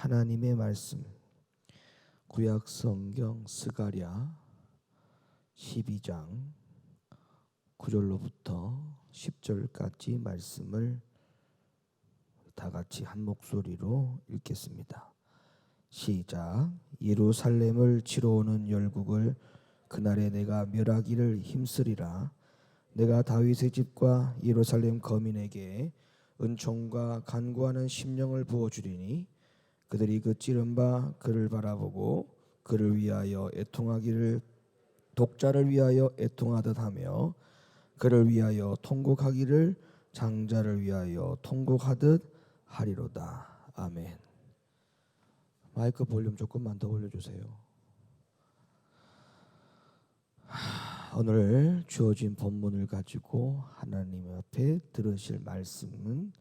하나님의 말씀 구약 성경 스가랴 12장 9절로부터 10절까지 말씀을 다 같이 한 목소리로 읽겠습니다. 시작. 예루살렘을 치러 오는 열국을 그날에 내가 멸하기를 힘쓰리라. 내가 다윗의 집과 예루살렘 거민에게 은총과 간구하는 심령을 부어주리니 그들이 그 찌른 바 그를 바라보고 그를 위하여 애통하기를 독자를 위하여 애통하듯 하며 그를 위하여 통곡하기를 장자를 위하여 통곡하듯 하리로다. 아멘. 마이크 볼륨 조금만 더 올려주세요. 오늘 주어진 본문을 가지고 하나님 앞에 들으실 말씀은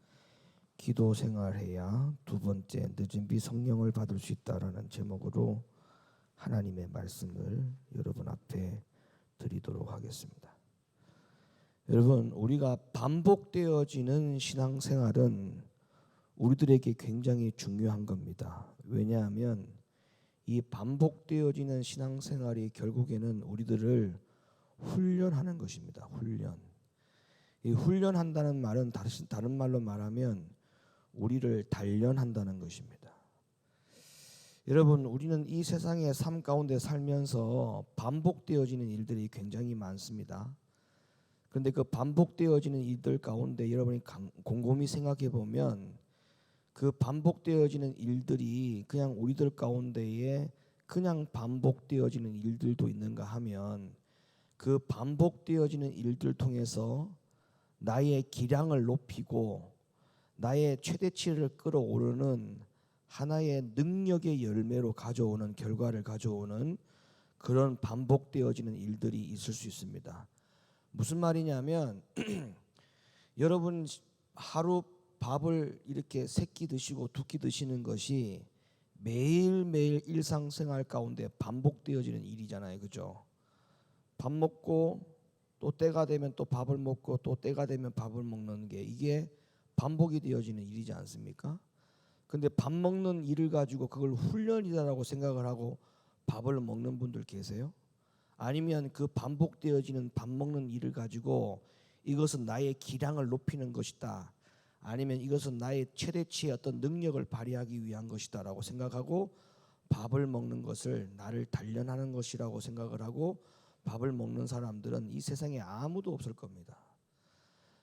기도 생활해야 두 번째 늦은 비 성령을 받을 수 있다라는 제목으로 하나님의 말씀을 여러분 앞에 드리도록 하겠습니다. 여러분, 우리가 반복되어지는 신앙생활은 우리들에게 굉장히 중요한 겁니다. 왜냐하면 이 반복되어지는 신앙생활이 결국에는 우리들을 훈련하는 것입니다. 이 훈련한다는 말은 다른 말로 말하면 우리를 단련한다는 것입니다. 여러분, 우리는 이 세상의 삶 가운데 살면서 반복되어지는 일들이 굉장히 많습니다. 그런데 그 반복되어지는 일들 가운데 여러분이 곰곰이 생각해 보면 그 반복되어지는 일들이 그냥 우리들 가운데에 그냥 반복되어지는 일들도 있는가 하면 그 반복되어지는 일들 통해서 나의 기량을 높이고 나의 최대치를 끌어오르는 하나의 능력의 열매로 가져오는 결과를 가져오는 그런 반복되어지는 일들이 있을 수 있습니다. 무슨 말이냐면 여러분 하루 밥을 이렇게 세 끼 드시고 두 끼 드시는 것이 매일매일 일상생활 가운데 반복되어지는 일이잖아요. 그죠? 밥 먹고 또 때가 되면 또 밥을 먹고 또 때가 되면 밥을 먹는 게 이게 반복이 되어지는 일이지 않습니까? 근데 밥 먹는 일을 가지고 그걸 훈련이다라고 생각을 하고 밥을 먹는 분들 계세요? 아니면 그 반복되어지는 밥 먹는 일을 가지고 이것은 나의 기량을 높이는 것이다, 아니면 이것은 나의 최대치의 어떤 능력을 발휘하기 위한 것이다라고 생각하고 밥을 먹는 것을 나를 단련하는 것이라고 생각을 하고 밥을 먹는 사람들은 이 세상에 아무도 없을 겁니다.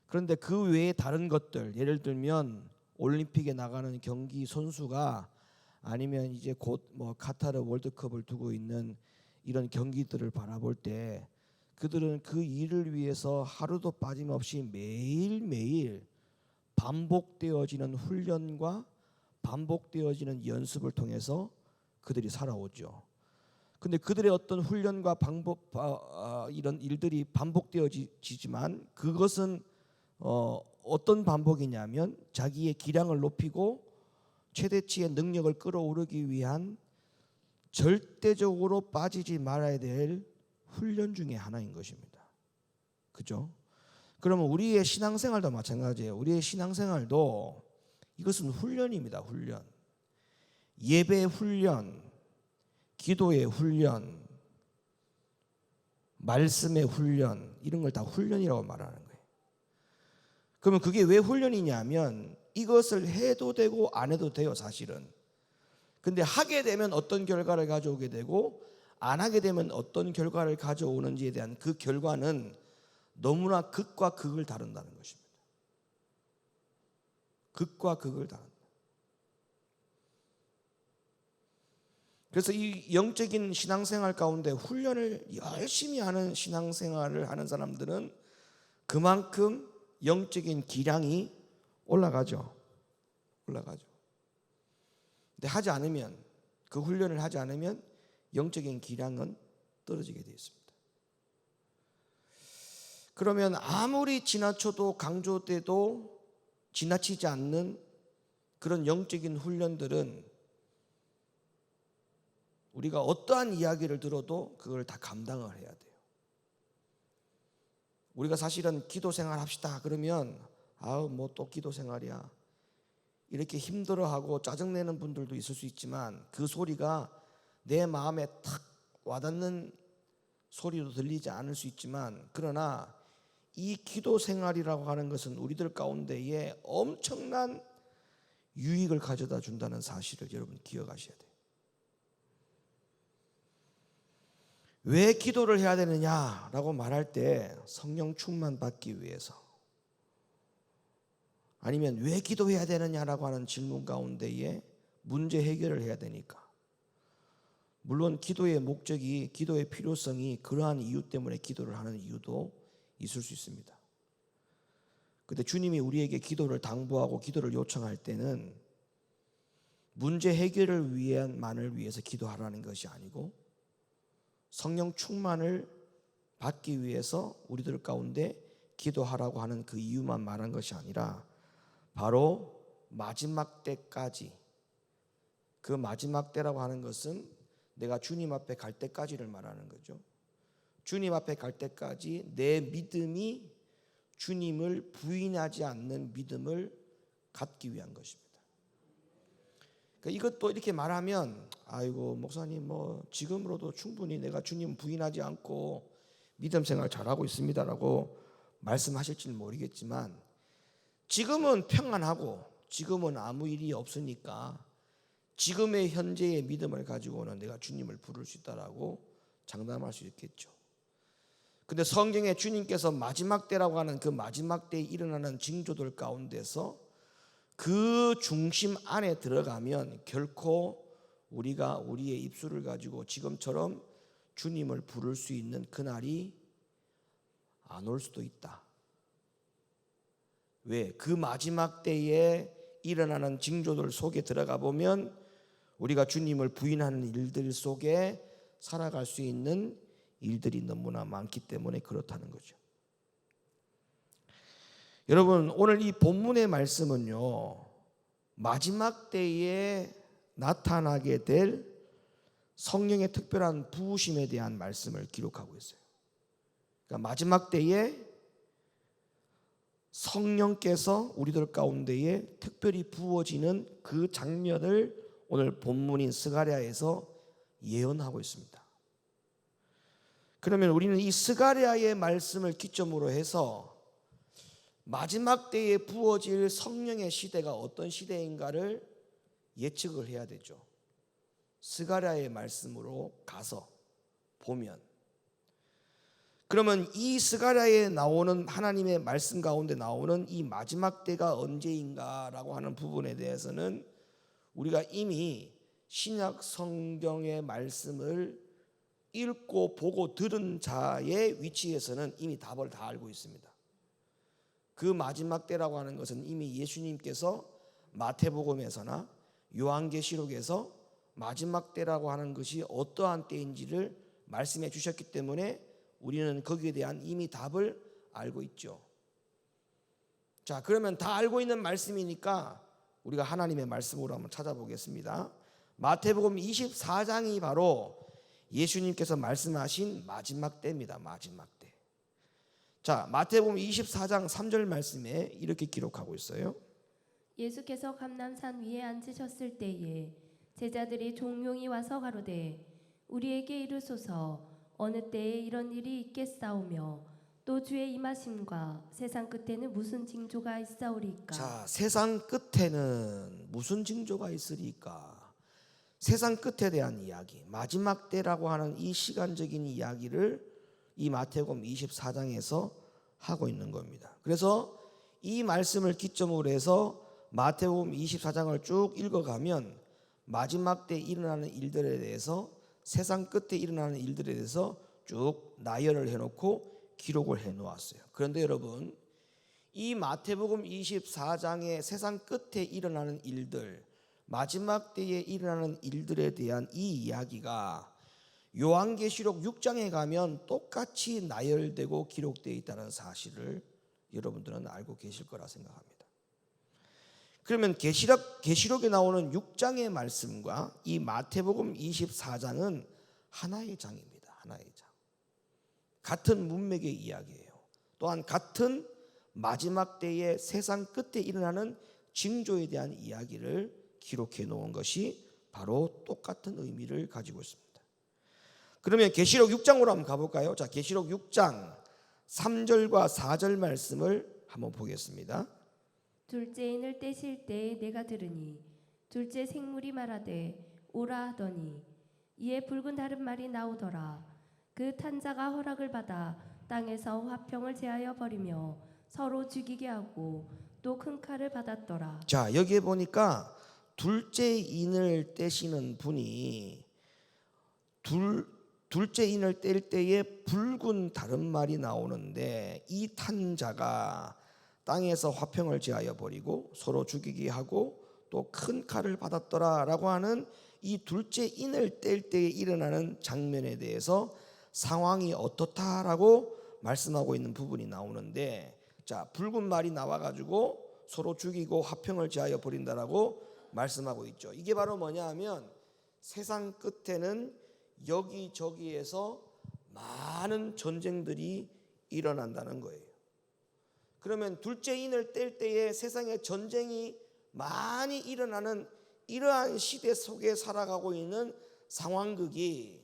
그런데 그 외에 다른 것들, 예를 들면 올림픽에 나가는 경기 선수가 아니면 이제 곧 카타르 월드컵을 두고 있는 이런 경기들을 바라볼 때 그들은 그 일을 위해서 하루도 빠짐없이 매일매일 반복되어지는 훈련과 반복되어지는 연습을 통해서 그들이 살아오죠. 근데 그들의 어떤 훈련과 이런 일들이 반복되어지지만 그것은 어떤 반복이냐면 자기의 기량을 높이고 최대치의 능력을 끌어오르기 위한 절대적으로 빠지지 말아야 될 훈련 중에 하나인 것입니다. 그죠? 그러면 우리의 신앙생활도 마찬가지예요. 우리의 신앙생활도 이것은 훈련입니다. 훈련. 예배 훈련, 기도의 훈련, 말씀의 훈련, 이런 걸 다 훈련이라고 말하는 거예요. 그러면 그게 왜 훈련이냐면 이것을 해도 되고 안 해도 돼요, 사실은. 근데 하게 되면 어떤 결과를 가져오게 되고 안 하게 되면 어떤 결과를 가져오는지에 대한 그 결과는 너무나 극과 극을 다룬다는 것입니다. 극과 극을 다룬다. 그래서 이 영적인 신앙생활 가운데 훈련을 열심히 하는 신앙생활을 하는 사람들은 그만큼 영적인 기량이 올라가죠. 근데 하지 않으면, 그 훈련을 하지 않으면 영적인 기량은 떨어지게 되어 있습니다. 그러면 아무리 지나쳐도 강조돼도 지나치지 않는 그런 영적인 훈련들은 우리가 어떠한 이야기를 들어도 그걸 다 감당을 해야 돼요. 우리가 사실은 기도 생활 합시다 그러면 뭐 또 기도 생활이야, 이렇게 힘들어하고 짜증내는 분들도 있을 수 있지만 그 소리가 내 마음에 탁 와닿는 소리로 들리지 않을 수 있지만, 그러나 이 기도 생활이라고 하는 것은 우리들 가운데에 엄청난 유익을 가져다 준다는 사실을 여러분 기억하셔야 돼요. 왜 기도를 해야 되느냐라고 말할 때 성령 충만 받기 위해서, 아니면 왜 기도해야 되느냐라고 하는 질문 가운데에 문제 해결을 해야 되니까. 물론 기도의 목적이, 기도의 필요성이 그러한 이유 때문에 기도를 하는 이유도 있을 수 있습니다. 그런데 주님이 우리에게 기도를 당부하고 기도를 요청할 때는 문제 해결을 위한만을 위해서 기도하라는 것이 아니고, 성령 충만을 받기 위해서 우리들 가운데 기도하라고 하는 그 이유만 말한 것이 아니라, 바로 마지막 때까지, 그 마지막 때라고 하는 것은 내가 주님 앞에 갈 때까지를 말하는 거죠. 주님 앞에 갈 때까지 내 믿음이 주님을 부인하지 않는 믿음을 갖기 위한 것입니다. 그러니까 이것도 이렇게 말하면, 아이고 목사님 뭐 지금으로도 충분히 내가 주님 부인하지 않고 믿음 생활 잘하고 있습니다라고 말씀하실지는 모르겠지만, 지금은 평안하고 지금은 아무 일이 없으니까 지금의 현재의 믿음을 가지고는 내가 주님을 부를 수 있다라고 장담할 수 있겠죠. 근데 성경에 주님께서 마지막 때라고 하는 그 마지막 때에 일어나는 징조들 가운데서 그 중심 안에 들어가면 결코 우리가 우리의 입술을 가지고 지금처럼 주님을 부를 수 있는 그날이 안 올 수도 있다. 왜? 그 마지막 때에 일어나는 징조들 속에 들어가 보면 우리가 주님을 부인하는 일들 속에 살아갈 수 있는 일들이 너무나 많기 때문에 그렇다는 거죠. 여러분, 오늘 이 본문의 말씀은요, 마지막 때에 나타나게 될 성령의 특별한 부으심에 대한 말씀을 기록하고 있어요. 그러니까 마지막 때에 성령께서 우리들 가운데에 특별히 부어지는 그 장면을 오늘 본문인 스가랴에서 예언하고 있습니다. 그러면 우리는 이 스가랴의 말씀을 기점으로 해서 마지막 때에 부어질 성령의 시대가 어떤 시대인가를 예측을 해야 되죠. 스가랴의 말씀으로 가서 보면, 그러면 이 스가랴에 나오는 하나님의 말씀 가운데 나오는 이 마지막 때가 언제인가라고 하는 부분에 대해서는 우리가 이미 신약 성경의 말씀을 읽고 보고 들은 자의 위치에서는 이미 답을 다 알고 있습니다. 그 마지막 때라고 하는 것은 이미 예수님께서 마태복음에서나 요한계시록에서 마지막 때라고 하는 것이 어떠한 때인지를 말씀해 주셨기 때문에 우리는 거기에 대한 이미 답을 알고 있죠. 자, 그러면 다 알고 있는 말씀이니까 우리가 하나님의 말씀으로 한번 찾아보겠습니다. 마태복음 24장이 바로 예수님께서 말씀하신 마지막 때입니다. 마지막 때. 자, 마태복음 24장 3절 말씀에 이렇게 기록하고 있어요. 예수께서 감람산 위에 앉으셨을 때에 제자들이 종용이 와서 가로되 우리에게 이르소서 어느 때에 이런 일이 있겠사오며 또 주의 임하심과 세상 끝에는 무슨 징조가 있사오리까. 자, 세상 끝에는 무슨 징조가 있으리까? 세상 끝에 대한 이야기, 마지막 때라고 하는 이 시간적인 이야기를 이 마태복음 24장에서 하고 있는 겁니다. 그래서 이 말씀을 기점으로 해서 마태복음 24장을 쭉 읽어가면 마지막 때 일어나는 일들에 대해서, 세상 끝에 일어나는 일들에 대해서 쭉 나열을 해놓고 기록을 해놓았어요. 그런데 여러분, 이 마태복음 24장의 세상 끝에 일어나는 일들, 마지막 때에 일어나는 일들에 대한 이 이야기가 요한계시록 6장에 가면 똑같이 나열되고 기록되어 있다는 사실을 여러분들은 알고 계실 거라 생각합니다. 그러면 계시록에 나오는 6장의 말씀과 이 마태복음 24장은 하나의 장입니다. 하나의 장. 같은 문맥의 이야기예요. 또한 같은 마지막 때의 세상 끝에 일어나는 징조에 대한 이야기를 기록해 놓은 것이 바로 똑같은 의미를 가지고 있습니다. 그러면 계시록 6장으로 한번 가볼까요? 자, 계시록 6장 3절과 4절 말씀을 한번 보겠습니다. 둘째 인을 떼실 때에 내가 들으니 둘째 생물이 말하되 오라 하더니 이에 붉은 다른 말이 나오더라. 그 탄자가 허락을 받아 땅에서 화평을 제하여 버리며 서로 죽이게 하고 또 큰 칼을 받았더라. 자, 여기에 보니까 둘째 인을 떼시는 분이 둘째 인을 뗄 때에 붉은 다른 말이 나오는데, 이 탄자가 땅에서 화평을 제하여 버리고 서로 죽이게 하고 또 큰 칼을 받았더라라고 하는 이 둘째 인을 뗄 때에 일어나는 장면에 대해서 상황이 어떻다라고 말씀하고 있는 부분이 나오는데, 자, 붉은 말이 나와가지고 서로 죽이고 화평을 제하여 버린다라고 말씀하고 있죠. 이게 바로 뭐냐 하면 세상 끝에는 여기저기에서 많은 전쟁들이 일어난다는 거예요. 그러면 둘째 인을 뗄 때에 세상에 전쟁이 많이 일어나는 이러한 시대 속에 살아가고 있는 상황극이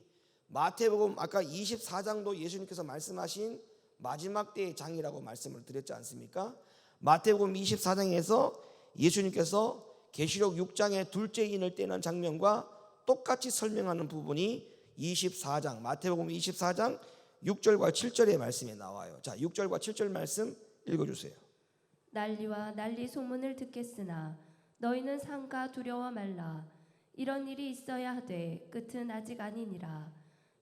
마태복음 아까 24장도 예수님께서 말씀하신 마지막 때의 장이라고 말씀을 드렸지 않습니까? 마태복음 24장에서 예수님께서 계시록 6장의 둘째 인을 떼는 장면과 똑같이 설명하는 부분이 24장 마태복음 24장 6절과 7절의 말씀에 나와요. 자, 6절과 7절 말씀 읽어주세요. 난리와 난리 소문을 듣겠으나 너희는 삼가 두려워 말라. 이런 일이 있어야 하되 끝은 아직 아니니라.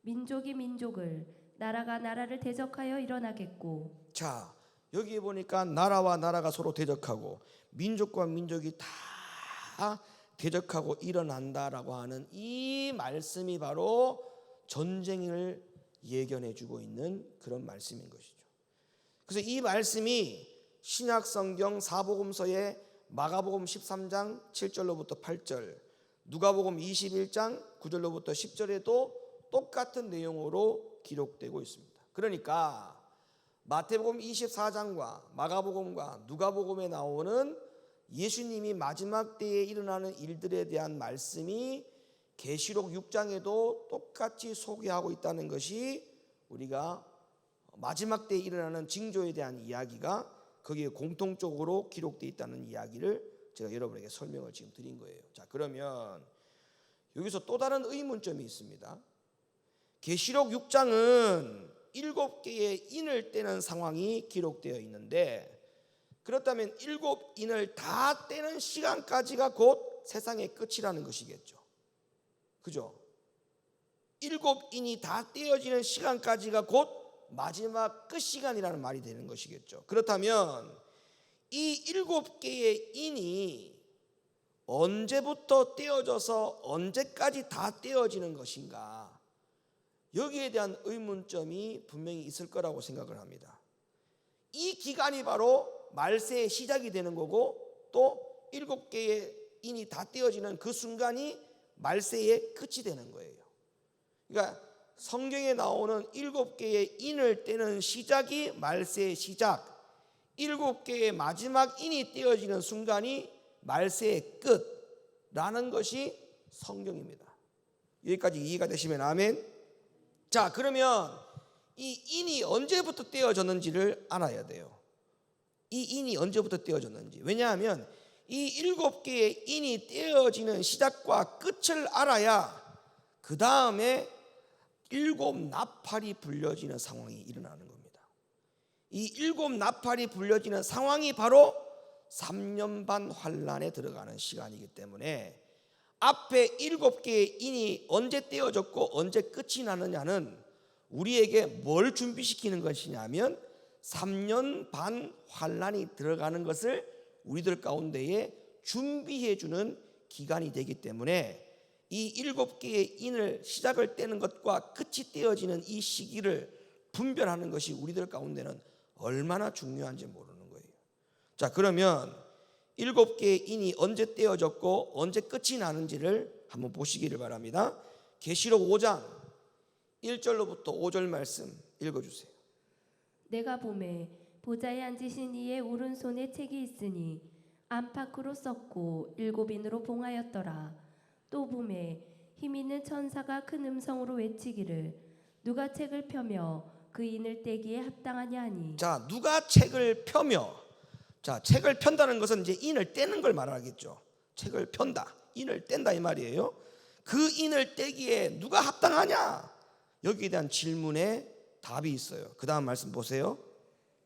민족이 민족을 나라가 나라를 대적하여 일어나겠고. 자, 여기 보니까 나라와 나라가 서로 대적하고 민족과 민족이 다 대적하고 일어난다라고 하는 이 말씀이 바로 전쟁을 예견해 주고 있는 그런 말씀인 것이죠. 그래서 이 말씀이 신약 성경 사복음서의 마가복음 13장 7절로부터 8절, 누가복음 21장 9절로부터 10절에도 똑같은 내용으로 기록되고 있습니다. 그러니까 마태복음 24장과 마가복음과 누가복음에 나오는 예수님이 마지막 때에 일어나는 일들에 대한 말씀이 계시록 6장에도 똑같이 소개하고 있다는 것이, 우리가 마지막 때에 일어나는 징조에 대한 이야기가 거기에 공통적으로 기록되어 있다는 이야기를 제가 여러분에게 설명을 지금 드린 거예요. 자, 그러면 여기서 또 다른 의문점이 있습니다. 계시록 6장은 7개의 인을 떼는 상황이 기록되어 있는데, 그렇다면 7인을 다 떼는 시간까지가 곧 세상의 끝이라는 것이겠죠. 그죠? 7인이 다 떼어지는 시간까지가 곧 마지막 끝 시간이라는 말이 되는 것이겠죠. 그렇다면 이 7개의 인이 언제부터 떼어져서 언제까지 다 떼어지는 것인가? 여기에 대한 의문점이 분명히 있을 거라고 생각을 합니다. 이 기간이 바로 말세의 시작이 되는 거고, 또 7개의 인이 다 떼어지는 그 순간이 말세의 끝이 되는 거예요. 그러니까 성경에 나오는 7개의 인을 떼는 시작이 말세의 시작, 7개의 마지막 인이 떼어지는 순간이 말세의 끝라는 것이 성경입니다. 여기까지 이해가 되시면 아멘. 자, 그러면 이 인이 언제부터 떼어졌는지를 알아야 돼요. 이 인이 언제부터 떼어졌는지. 왜냐하면 이 7개의 인이 떼어지는 시작과 끝을 알아야 그 다음에 7 나팔이 불려지는 상황이 일어나는 겁니다. 이 7 나팔이 불려지는 상황이 바로 3년 반 환란에 들어가는 시간이기 때문에 앞에 7개의 인이 언제 떼어졌고 언제 끝이 나느냐는 우리에게 뭘 준비시키는 것이냐면 3년 반 환란이 들어가는 것을 우리들 가운데에 준비해 주는 기간이 되기 때문에 이 7개의 인을 시작을 떼는 것과 끝이 떼어지는 이 시기를 분별하는 것이 우리들 가운데는 얼마나 중요한지 모르는 거예요. 자, 그러면 7개의 인이 언제 떼어졌고 언제 끝이 나는지를 한번 보시기를 바랍니다. 계시록 5장 1절로부터 5절 말씀 읽어주세요. 내가 보매 보좌에 앉으신 이의 오른손에 책이 있으니 안팎으로 썼고 7인으로 봉하였더라. 또 봄에 힘 있는 천사가 큰 음성으로 외치기를 누가 책을 펴며 그 인을 떼기에 합당하냐 하니. 자, 누가 책을 펴며, 자, 책을 편다는 것은 이제 인을 떼는 걸 말하겠죠. 책을 편다, 인을 뗀다 이 말이에요. 그 인을 떼기에 누가 합당하냐? 여기에 대한 질문에 답이 있어요. 그 다음 말씀 보세요.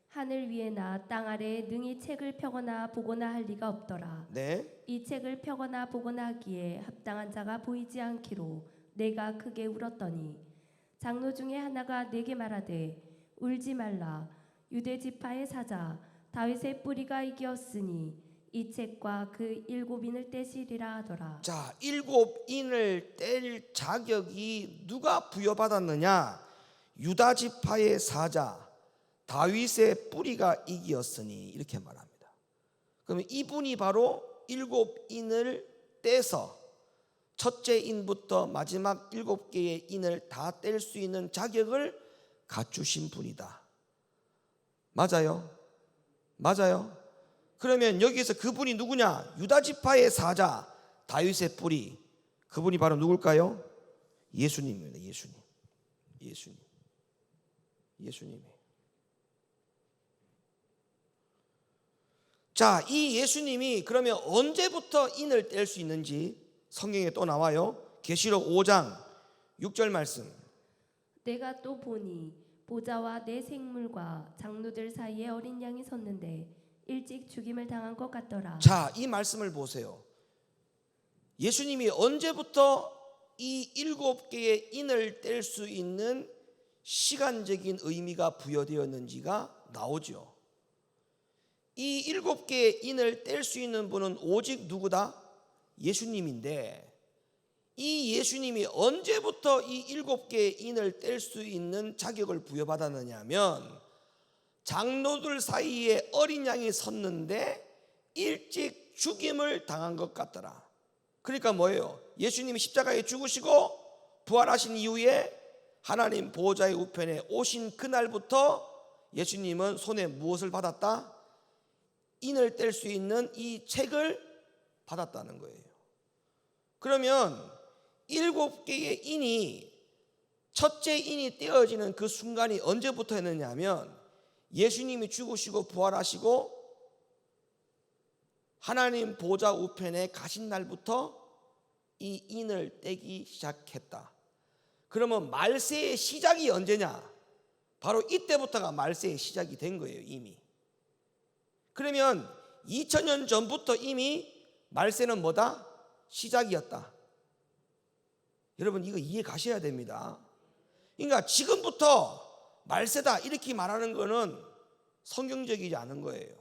하늘 위에나 땅 아래에 능히 책을 펴거나 보거나 할 리가 없더라. 네. 이 책을 펴거나 보거나 하기에 합당한 자가 보이지 않기로 내가 크게 울었더니 장로 중에 하나가 내게 말하되 울지 말라. 유대 지파의 사자 다윗의 뿌리가 이기었으니 이 책과 그 7인을 떼시리라 하더라. 자, 7인을 뗄 자격이 누가 부여받았느냐? 유다 지파의 사자 다윗의 뿌리가 이기었으니 이렇게 말합니다. 그러면 이분이 바로 7인을 떼서 첫째 인부터 마지막 7개의 인을 다 뗄 수 있는 자격을 갖추신 분이다. 맞아요? 맞아요? 그러면 여기에서 그분이 누구냐? 유다 지파의 사자 다윗의 뿌리, 그분이 바로 누굴까요? 예수님입니다. 예수님. 자, 이 예수님이 그러면 언제부터 인을 뗄 수 있는지 성경에 또 나와요. 계시록 5장 6절 말씀. 내가 또 보니 보좌와 내 생물과 장로들 사이에 어린 양이 섰는데 일찍 죽임을 당한 것 같더라. 자, 이 말씀을 보세요. 예수님이 언제부터 이 7개의 인을 뗄 수 있는 시간적인 의미가 부여되었는지가 나오죠. 이 7개의 인을 뗄 수 있는 분은 오직 누구다? 예수님인데, 이 예수님이 언제부터 이 7개의 인을 뗄 수 있는 자격을 부여받았느냐 하면 장로들 사이에 어린 양이 섰는데 일찍 죽임을 당한 것 같더라. 그러니까 뭐예요? 예수님이 십자가에 죽으시고 부활하신 이후에 하나님 보호자의 우편에 오신 그날부터 예수님은 손에 무엇을 받았다? 인을 뗄 수 있는 이 책을 받았다는 거예요. 그러면 7개의 인이, 첫째 인이 떼어지는 그 순간이 언제부터 했느냐 하면 예수님이 죽으시고 부활하시고 하나님 보좌 우편에 가신 날부터 이 인을 떼기 시작했다. 그러면 말세의 시작이 언제냐? 바로 이때부터가 말세의 시작이 된 거예요, 이미. 그러면 2000년 전부터 이미 말세는 뭐다? 시작이었다. 여러분, 이거 이해 가셔야 됩니다. 그러니까 지금부터 말세다 이렇게 말하는 거는 성경적이지 않은 거예요.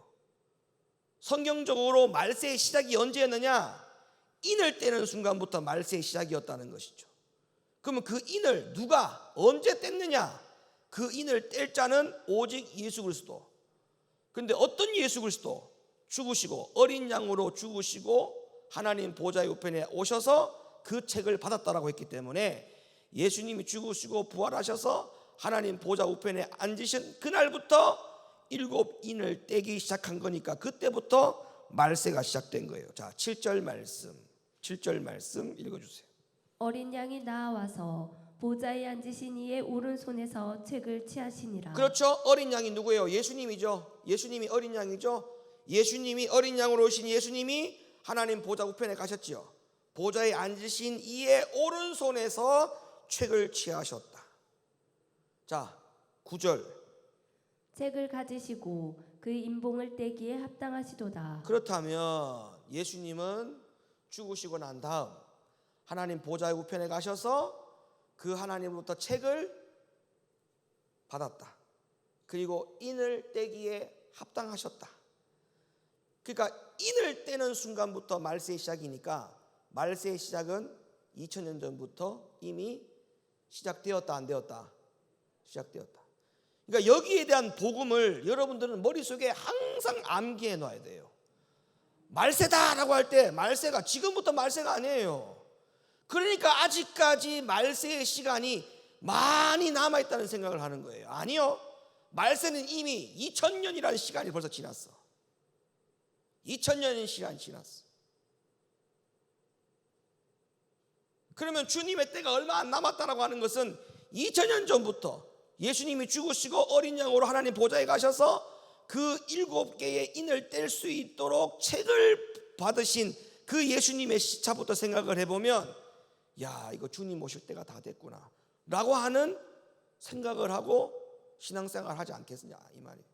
성경적으로 말세의 시작이 언제였느냐? 인을 떼는 순간부터 말세의 시작이었다는 것이죠. 그러면 그 인을 누가 언제 뗐느냐? 그 인을 뗄 자는 오직 예수 그리스도. 그런데 어떤 예수 그리스도? 죽으시고 어린 양으로 죽으시고 하나님 보좌의 우편에 오셔서 그 책을 받았다라고 했기 때문에 예수님이 죽으시고 부활하셔서 하나님 보좌 우편에 앉으신 그날부터 7인을 떼기 시작한 거니까 그때부터 말세가 시작된 거예요. 자, 7절 말씀 읽어주세요. 어린 양이 나와서 보좌에 앉으신 이의 오른손에서 책을 취하시니라. 그렇죠. 어린 양이 누구예요? 예수님이죠. 예수님이 어린 양이죠. 예수님이 어린 양으로 오신 예수님이 하나님 보좌 우편에 가셨지요. 보좌에 앉으신 이의 오른손에서 책을 취하셨다. 자, 9절. 책을 가지시고 그 인봉을 떼기에 합당하시도다. 그렇다면 예수님은 죽으시고 난 다음 하나님 보좌의 우편에 가셔서 그 하나님으로부터 책을 받았다. 그리고 인을 떼기에 합당하셨다. 그러니까 인을 떼는 순간부터 말세의 시작이니까 말세의 시작은 2000년 전부터 이미 시작되었다, 안 되었다? 시작되었다. 그러니까 여기에 대한 복음을 여러분들은 머릿속에 항상 암기해 놔야 돼요. 말세다라고 할 때 말세가 지금부터 말세가 아니에요. 그러니까 아직까지 말세의 시간이 많이 남아있다는 생각을 하는 거예요. 아니요. 말세는 이미 2000년이라는 시간이 벌써 지났어. 2000년의 시간이 지났어. 그러면 주님의 때가 얼마 안 남았다라고 하는 것은 2000년 전부터 예수님이 죽으시고 어린 양으로 하나님 보좌에 가셔서 그 7개의 인을 뗄 수 있도록 책을 받으신 그 예수님의 시차부터 생각을 해보면, 야, 이거 주님 오실 때가 다 됐구나 라고 하는 생각을 하고 신앙생활을 하지 않겠느냐, 이 말이에요.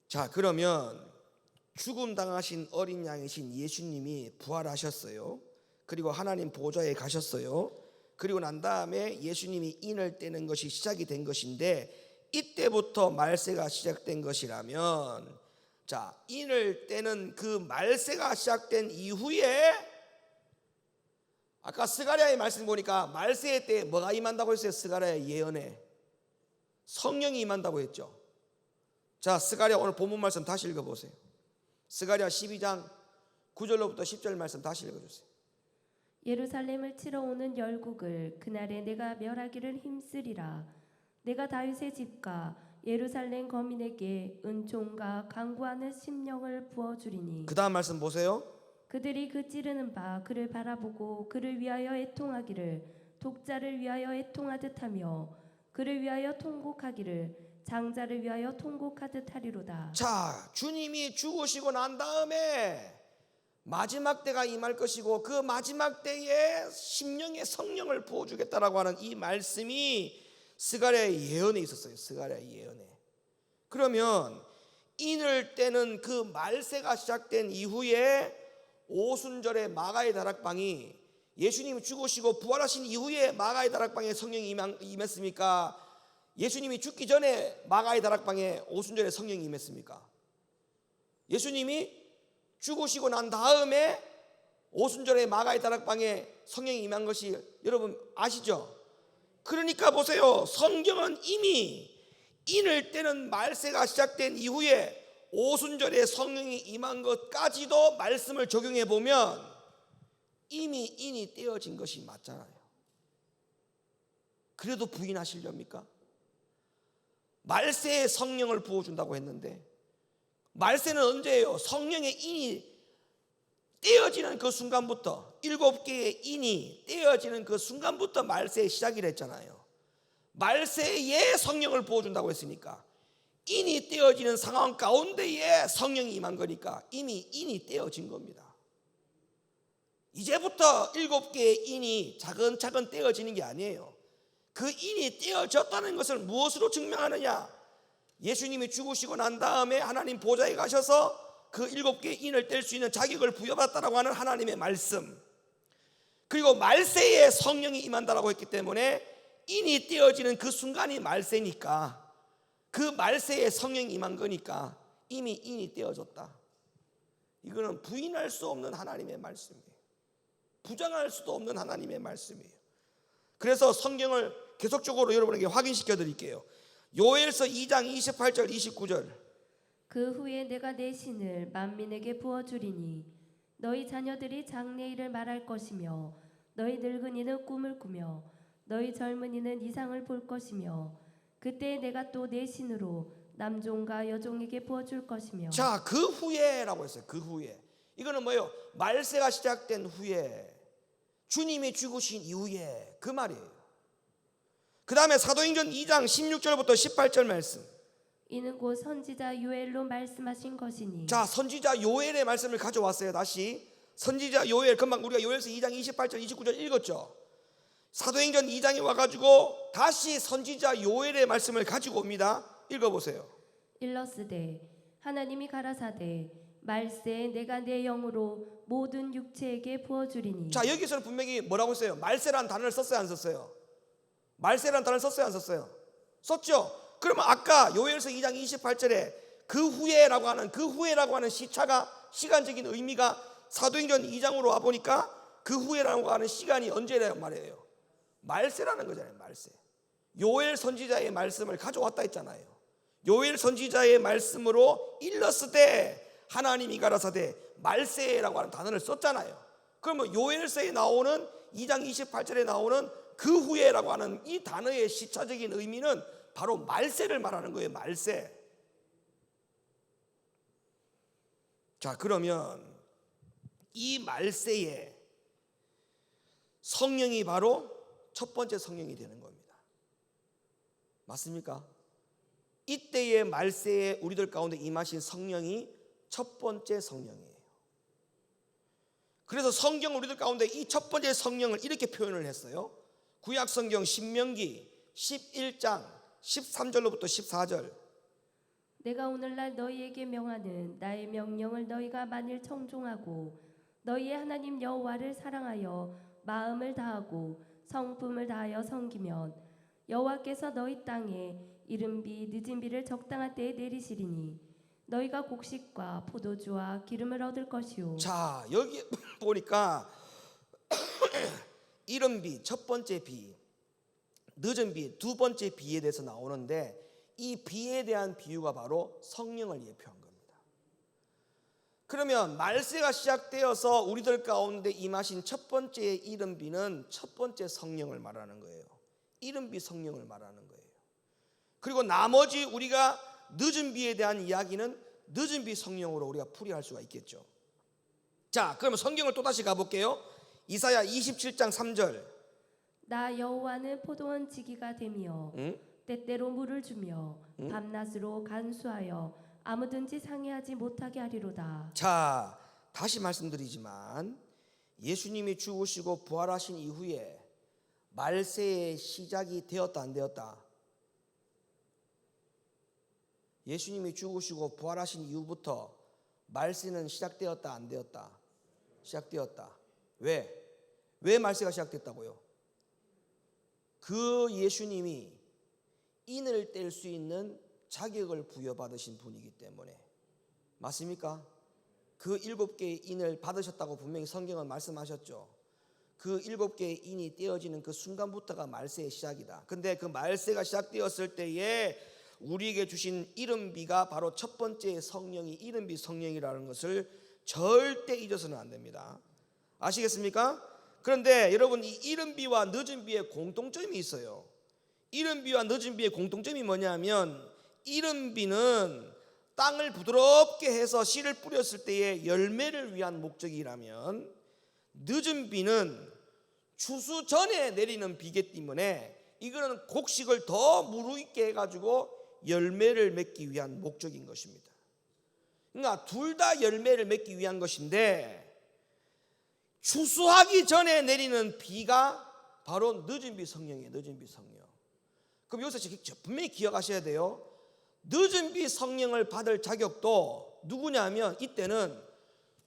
자, 그러면 죽음 당하신 어린 양이신 예수님이 부활하셨어요. 그리고 하나님 보좌에 가셨어요. 그리고 난 다음에 예수님이 인을 떼는 것이 시작이 된 것인데, 이때부터 말세가 시작된 것이라면, 자, 인을 떼는 그 말세가 시작된 이후에, 아까 스가랴의 말씀 보니까 말세의 때에 뭐가 임한다고 했어요? 스가랴의 예언에 성령이 임한다고 했죠. 자, 스가랴 오늘 본문 말씀 다시 읽어보세요. 스가랴 12장 9절로부터 10절 말씀 다시 읽어주세요. 예루살렘을 치러 오는 열국을 그날에 내가 멸하기를 힘쓰리라. 내가 다윗의 집과 예루살렘 거민에게 은총과 강구하는 심령을 부어주리니. 그 다음 말씀 보세요. 그들이 그 찌르는 바 그를 바라보고 그를 위하여 애통하기를 독자를 위하여 애통하듯 하며 그를 위하여 통곡하기를 장자를 위하여 통곡하듯 하리로다. 자, 주님이 죽으시고 난 다음에 마지막 때가 임할 것이고, 그 마지막 때에 심령의 성령을 부어주겠다라고 하는 이 말씀이 스가랴의 예언에 있었어요. 스가랴의 예언에. 그러면 인을 떼는 그 말세가 시작된 이후에 오순절에 마가의 다락방이, 예수님이 죽으시고 부활하신 이후에 마가의 다락방에 성령이 임했습니까? 예수님이 죽기 전에 마가의 다락방에 오순절에 성령이 임했습니까? 예수님이 죽으시고 난 다음에 오순절에 마가의 다락방에 성령이 임한 것이 여러분 아시죠? 그러니까 보세요. 성경은 이미 인을 떼는 말세가 시작된 이후에 오순절에 성령이 임한 것까지도 말씀을 적용해 보면 이미 인이 떼어진 것이 맞잖아요. 그래도 부인하시렵니까? 말세에 성령을 부어준다고 했는데, 말세는 언제예요? 성령의 인이 떼어지는 그 순간부터, 7개의 인이 떼어지는 그 순간부터 말세의 시작이 됐잖아요. 말세에 성령을 부어준다고 했으니까 인이 떼어지는 상황 가운데에 성령이 임한 거니까 이미 인이 떼어진 겁니다. 이제부터 7개의 인이 차근차근 떼어지는 게 아니에요. 그 인이 떼어졌다는 것을 무엇으로 증명하느냐? 예수님이 죽으시고 난 다음에 하나님 보좌에 가셔서 그 7개의 인을 뗄 수 있는 자격을 부여받았다고 하는 하나님의 말씀, 그리고 말세에 성령이 임한다라고 했기 때문에 인이 떼어지는 그 순간이 말세니까, 그 말세에 성령이 임한 거니까 이미 인이 떼어졌다. 이거는 부인할 수 없는 하나님의 말씀이에요. 부정할 수도 없는 하나님의 말씀이에요. 그래서 성경을 계속적으로 여러분에게 확인시켜 드릴게요. 요엘서 2장 28절 29절. 그 후에 내가 내 신을 만민에게 부어주리니 너희 자녀들이 장래일을 말할 것이며 너희 늙은이는 꿈을 꾸며 너희 젊은이는 이상을 볼 것이며 그때 내가 또 내 신으로 남종과 여종에게 부어줄 것이며. 자, 그 후에라고 했어요. 그 후에. 이거는 뭐예요? 말세가 시작된 후에, 주님이 죽으신 이후에, 그 말이에요. 그 다음에 사도행전 2장 16절부터 18절 말씀. 이는 곧 선지자 요엘로 말씀하신 것이니. 자, 선지자 요엘의 말씀을 가져왔어요. 다시 선지자 요엘, 금방 우리가 요엘서 2장 28절 29절 읽었죠. 사도행전 2장에 와가지고 다시 선지자 요엘의 말씀을 가지고 옵니다. 읽어보세요. 일러스되 하나님이 가라사대 말세에 내가 내 영으로 모든 육체에게 부어주리니. 자, 여기서는 분명히 뭐라고 했어요? 말세라는 단어를 썼어요, 안 썼어요? 말세라는 단어를 썼어요, 안 썼어요? 썼죠. 그러면 아까 요엘서 2장 28절에 그 후에라고 하는 시차가, 시간적인 의미가 사도행전 2장으로 와 보니까 그 후에라고 하는 시간이 언제란 말이에요? 말세라는 거잖아요. 말세. 요엘 선지자의 말씀을 가져왔다 했잖아요. 요엘 선지자의 말씀으로 일러스되 하나님이 가라사대 말세라고 하는 단어를 썼잖아요. 그러면 요엘서에 나오는 2장 28절에 나오는 그 후에라고 하는 이 단어의 시차적인 의미는 바로 말세를 말하는 거예요. 말세. 자, 그러면 이 말세에 성령이 바로 첫 번째 성령이 되는 겁니다. 맞습니까? 이때의 말세에 우리들 가운데 임하신 성령이 첫 번째 성령이에요. 그래서 성경 우리들 가운데 이 첫 번째 성령을 이렇게 표현을 했어요. 구약 성경 신명기 11장 13절로부터 14절. 내가 오늘날 너희에게 명하는 나의 명령을 너희가 만일 청종하고 너희의 하나님 여호와를 사랑하여 마음을 다하고 성품을 다하여 섬기면 여호와께서 너희 땅에 이른 비 늦은 비를 적당한 때에 내리시리니 너희가 곡식과 포도주와 기름을 얻을 것이요. 자, 여기 보니까 이른 비 첫 번째 비, 늦은 비 두 번째 비에 대해서 나오는데 이 비에 대한 비유가 바로 성령을 예표한 겁니다. 그러면 말세가 시작되어서 우리들 가운데 임하신 첫 번째 이른 비는 첫 번째 성령을 말하는 거예요. 이른 비 성령을 말하는 거예요. 그리고 나머지 우리가 늦은 비에 대한 이야기는 늦은 비 성령으로 우리가 풀이할 수가 있겠죠. 자, 그러면 성경을 또다시 가볼게요. 이사야 27장 3절. 나 여호와는 포도원 지기가 되며 때때로 물을 주며 밤낮으로 간수하여 아무든지 상해하지 못하게 하리로다. 자, 다시 말씀드리지만 예수님이 죽으시고 부활하신 이후에 말세의 시작이 되었다 안 되었다? 예수님이 죽으시고 부활하신 이후부터 말세는 시작되었다 안 되었다? 시작되었다. 왜 말세가 시작됐다고요? 그 예수님이 인을 뗄 수 있는 자격을 부여받으신 분이기 때문에. 맞습니까? 그 7개의 인을 받으셨다고 분명히 성경은 말씀하셨죠. 그 7개의 인이 떼어지는 그 순간부터가 말세의 시작이다. 근데 그 말세가 시작되었을 때에 우리에게 주신 이른 비가 바로 첫 번째 성령이 이른 비 성령이라는 것을 절대 잊어서는 안 됩니다. 아시겠습니까? 그런데 여러분, 이 이른 비와 늦은 비의 공통점이 있어요. 이른 비와 늦은 비의 공통점이 뭐냐면 이른 비는 땅을 부드럽게 해서 씨를 뿌렸을 때의 열매를 위한 목적이라면 늦은 비는 추수 전에 내리는 비기 때문에 이거는 곡식을 더 무르익게 해가지고 열매를 맺기 위한 목적인 것입니다. 그러니까 둘 다 열매를 맺기 위한 것인데 추수하기 전에 내리는 비가 바로 늦은 비 성령이에요. 늦은 비 성령. 그럼 여기서 분명히 기억하셔야 돼요. 늦은 비 성령을 받을 자격도 누구냐면 이때는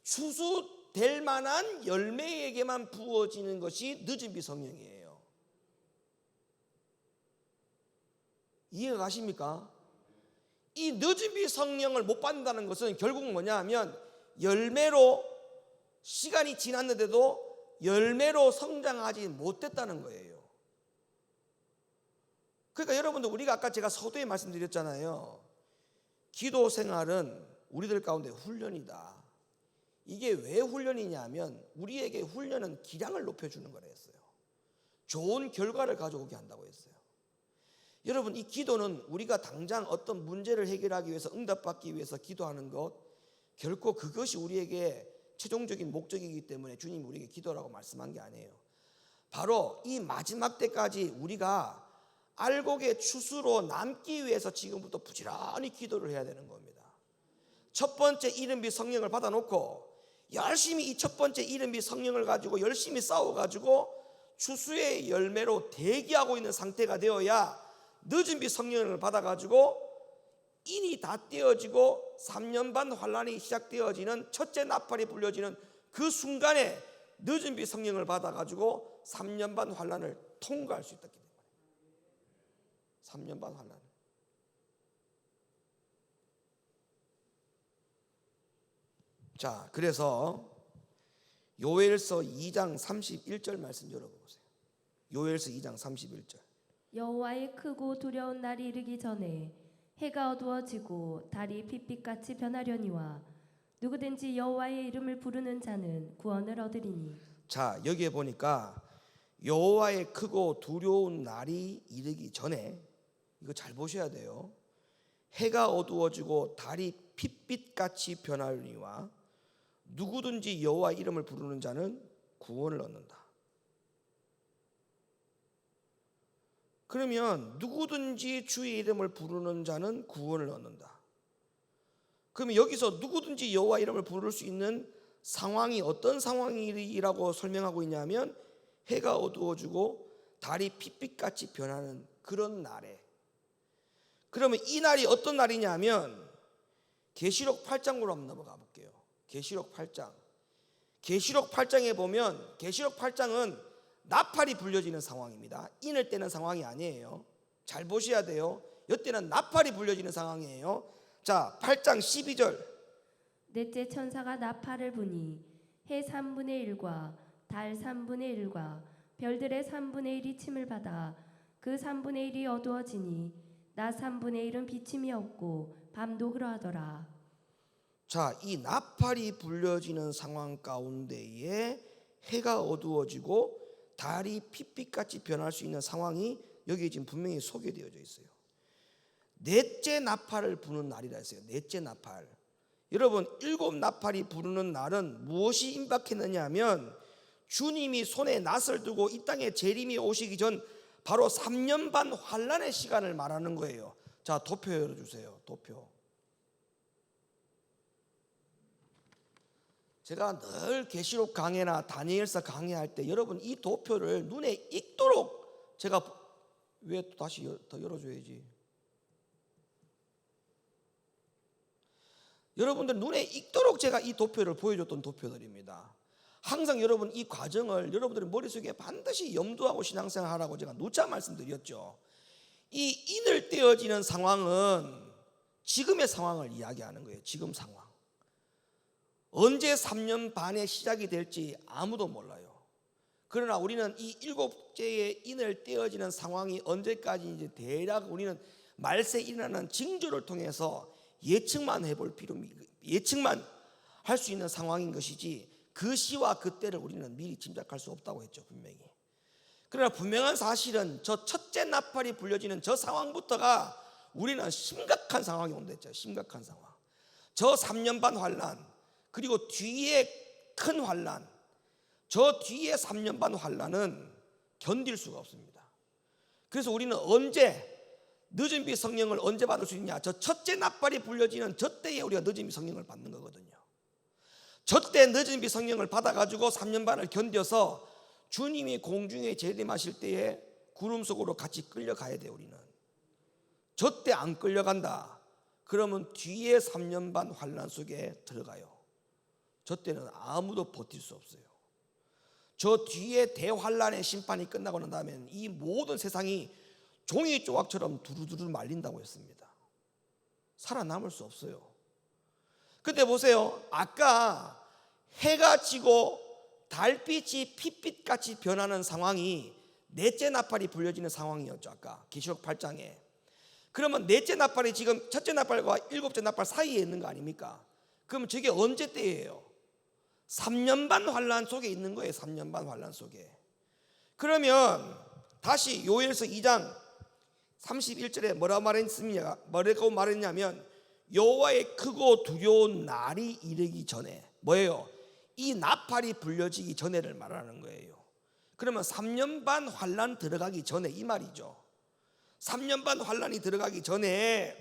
추수될 만한 열매에게만 부어지는 것이 늦은 비 성령이에요. 이해가 가십니까? 이 늦은 비 성령을 못 받는다는 것은 결국 뭐냐 하면 열매로 시간이 지났는데도 열매로 성장하지 못했다는 거예요. 그러니까 여러분들, 우리가 아까 제가 서두에 말씀드렸잖아요. 기도 생활은 우리들 가운데 훈련이다. 이게 왜 훈련이냐면 우리에게 훈련은 기량을 높여주는 거라 했어요. 좋은 결과를 가져오게 한다고 했어요. 여러분, 이 기도는 우리가 당장 어떤 문제를 해결하기 위해서 응답받기 위해서 기도하는 것, 결코 그것이 우리에게 최종적인 목적이기 때문에 주님이 우리에게 기도라고 말씀한 게 아니에요. 바로 이 마지막 때까지 우리가 알곡의 추수로 남기 위해서 지금부터 부지런히 기도를 해야 되는 겁니다. 첫 번째 이른 비 성령을 받아놓고 열심히 이 첫 번째 이른 비 성령을 가지고 열심히 싸워가지고 추수의 열매로 대기하고 있는 상태가 되어야 늦은 비 성령을 받아가지고 인이 다 떼어지고 3년 반 환란이 시작되어지는 첫째 나팔이 불려지는 그 순간에 늦은 비 성령을 받아가지고 3년 반 환란을 통과할 수 있다. 3년 반 환란. 자, 그래서 요엘서 2장 31절 말씀 열어보세요. 요엘서 2장 31절. 여호와의 크고 두려운 날이 이르기 전에 해가 어두워지고 달이 핏빛같이 변하려니와 누구든지 여호와의 이름을 부르는 자는 구원을 얻으리니. 자, 여기에 보니까 여호와의 크고 두려운 날이 이르기 전에, 이거 잘 보셔야 돼요. 해가 어두워지고 달이 핏빛같이 변하려니와 누구든지 여호와 이름을 부르는 자는 구원을 얻는다. 그러면 누구든지 주의 이름을 부르는 자는 구원을 얻는다. 그러면 여기서 누구든지 여호와 이름을 부를 수 있는 상황이 어떤 상황이라고 설명하고 있냐면 해가 어두워지고 달이 핏빛같이 변하는 그런 날에. 그러면 이 날이 어떤 날이냐면 계시록 8장으로 한번 넘어가 볼게요. 계시록 8장. 계시록 8장에 보면 계시록 8장은 나팔이 불려지는 상황입니다. 인을 떼는 상황이 아니에요. 잘 보셔야 돼요. 이때는 나팔이 불려지는 상황이에요. 자, 8장 12절. 넷째 천사가 나팔을 부니 해 3분의 1과 달 3분의 1과 별들의 3분의 1이 침을 받아 그 3분의 1이 어두워지니 낮 3분의 1은 비침이 없고 밤도 그러하더라. 자, 이 나팔이 불려지는 상황 가운데에 해가 어두워지고 달이 핏빛같이 변할 수 있는 상황이 여기 지금 분명히 소개되어져 있어요. 넷째 나팔을 부는 날이라 했어요. 넷째 나팔. 여러분, 7 나팔이 부르는 날은 무엇이 임박했느냐 하면 주님이 손에 낫을 두고 이 땅에 재림이 오시기 전 바로 3년 반 환란의 시간을 말하는 거예요. 자, 도표 열어주세요. 도표. 제가 늘 계시록 강해나 다니엘서 강해할 때 여러분 이 도표를 눈에 익도록 제가 왜 또 다시 더 열어줘야지. 여러분들 눈에 익도록 제가 이 도표를 보여줬던 도표들입니다. 항상 여러분 이 과정을 여러분들의 머릿속에 반드시 염두하고 신앙생활 하라고 제가 누차 말씀드렸죠. 이 인을 떼어지는 상황은 지금의 상황을 이야기하는 거예요. 지금 상황. 언제 3년 반의 시작이 될지 아무도 몰라요. 그러나 우리는 이 7개의 인을 떼어지는 상황이 언제까지인지 대략 우리는 말세에 일어나는 징조를 통해서 예측만 해볼 예측만 할 수 있는 상황인 것이지 그 시와 그때를 우리는 미리 짐작할 수 없다고 했죠. 분명히. 그러나 분명한 사실은 저 첫째 나팔이 불려지는 저 상황부터가 우리는 심각한 상황이 온다 했죠. 심각한 상황. 저 3년 반 환란, 그리고 뒤에 큰 환란, 저 뒤에 3년 반 환란은 견딜 수가 없습니다. 그래서 우리는 언제 늦은 비 성령을 언제 받을 수 있냐? 저 첫째 나팔이 불려지는 저 때에 우리가 늦은 비 성령을 받는 거거든요. 저 때 늦은 비 성령을 받아가지고 3년 반을 견뎌서 주님이 공중에 재림하실 때에 구름 속으로 같이 끌려가야 돼요. 우리는 저 때 안 끌려간다 그러면 뒤에 3년 반 환란 속에 들어가요. 저 때는 아무도 버틸 수 없어요. 저 뒤에 대환란의 심판이 끝나고 난 다음에는 이 모든 세상이 종이 조각처럼 두루두루 말린다고 했습니다. 살아남을 수 없어요. 근데 보세요. 아까 해가 지고 달빛이 핏빛같이 변하는 상황이 넷째 나팔이 불려지는 상황이었죠. 아까 계시록 8장에. 그러면 넷째 나팔이 지금 첫째 나팔과 7째 나팔 사이에 있는 거 아닙니까? 그럼 저게 언제 때예요? 3년 반 환란 속에 있는 거예요. 3년 반 환란 속에. 그러면 다시 요엘서 2장 31절에 뭐라고 말했냐면 여호와의 크고 두려운 날이 이르기 전에 뭐예요? 이 나팔이 불려지기 전에를 말하는 거예요. 그러면 3년 반 환란 들어가기 전에 이 말이죠. 3년 반 환란이 들어가기 전에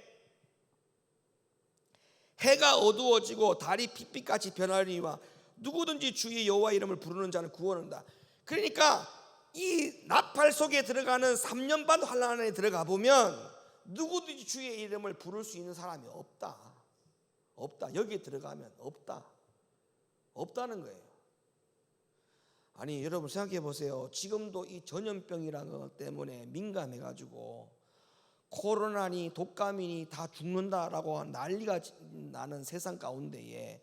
해가 어두워지고 달이 핏빛같이 변하리와 누구든지 주의 여호와 이름을 부르는 자는 구원한다. 그러니까 이 나팔 속에 들어가는 3년 반 환란 안에 들어가 보면 누구든지 주의 이름을 부를 수 있는 사람이 없다. 여기에 들어가면 없다는 거예요. 아니 여러분 생각해 보세요. 지금도 이 전염병이라는 것 때문에 민감해 가지고 코로나니 독감이니 다 죽는다라고 난리가 나는 세상 가운데에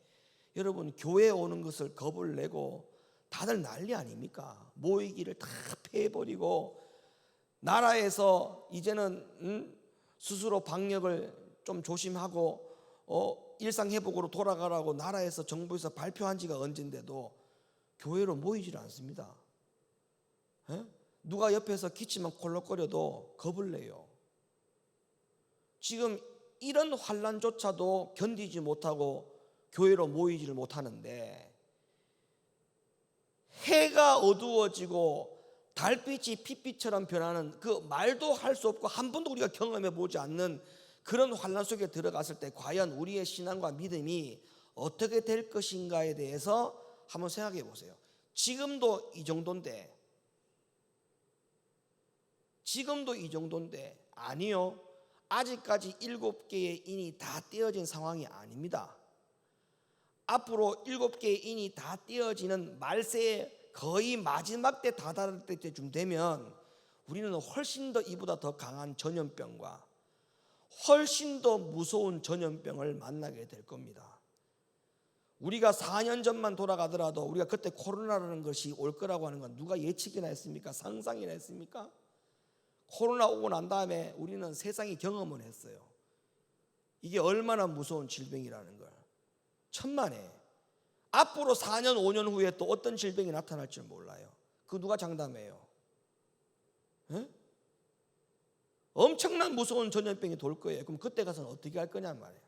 여러분 교회에 오는 것을 겁을 내고 다들 난리 아닙니까? 모이기를 다 패해버리고 나라에서 이제는 스스로 방역을 좀 조심하고 일상회복으로 돌아가라고 나라에서 정부에서 발표한 지가 언젠데도 교회로 모이질 않습니다. 누가 옆에서 기침만 콜록거려도 겁을 내요. 지금 이런 환란조차도 견디지 못하고 교회로 모이지를 못하는데, 해가 어두워지고 달빛이 핏빛처럼 변하는 그 말도 할 수 없고 한 번도 우리가 경험해 보지 않는 그런 환난 속에 들어갔을 때 과연 우리의 신앙과 믿음이 어떻게 될 것인가에 대해서 한번 생각해 보세요. 지금도 이 정도인데 아니요, 아직까지 7개의 인이 다 떼어진 상황이 아닙니다. 앞으로 7개의 인이 다 떼어지는 말세의 거의 마지막 때 다다를 때쯤 되면 우리는 훨씬 더 이보다 더 강한 전염병과 훨씬 더 무서운 전염병을 만나게 될 겁니다. 우리가 4년 전만 돌아가더라도 우리가 그때 코로나라는 것이 올 거라고 하는 건 누가 예측이나 했습니까? 상상이나 했습니까? 코로나 오고 난 다음에 우리는 세상이 경험을 했어요. 이게 얼마나 무서운 질병이라는 걸. 천만에 앞으로 4년 5년 후에 또 어떤 질병이 나타날 줄 몰라요. 그 누가 장담해요? 에? 엄청난 무서운 전염병이 돌 거예요. 그럼 그때 가서는 어떻게 할 거냐 말이에요.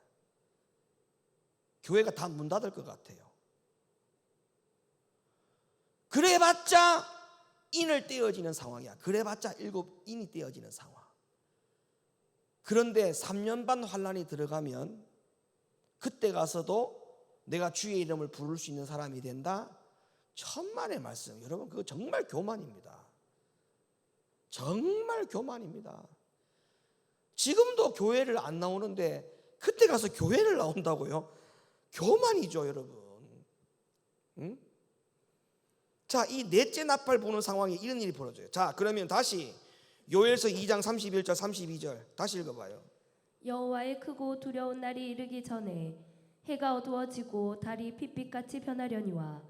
교회가 다 문 닫을 것 같아요. 그래봤자 인을 떼어지는 상황이야. 그래봤자 7인이 떼어지는 상황. 그런데 3년 반 환란이 들어가면 그때 가서도 내가 주의 이름을 부를 수 있는 사람이 된다. 천만의 말씀. 여러분, 그거 정말 교만입니다. 정말 교만입니다. 지금도 교회를 안 나오는데 그때 가서 교회를 나온다고요? 교만이죠, 여러분. 응? 자, 이 넷째 나팔 부는 상황에 이런 일이 벌어져요. 자, 그러면 다시 요엘서 2장 31절 32절 다시 읽어봐요. 여호와의 크고 두려운 날이 이르기 전에 해가 어두워지고 달이 핏빛같이 변하려니와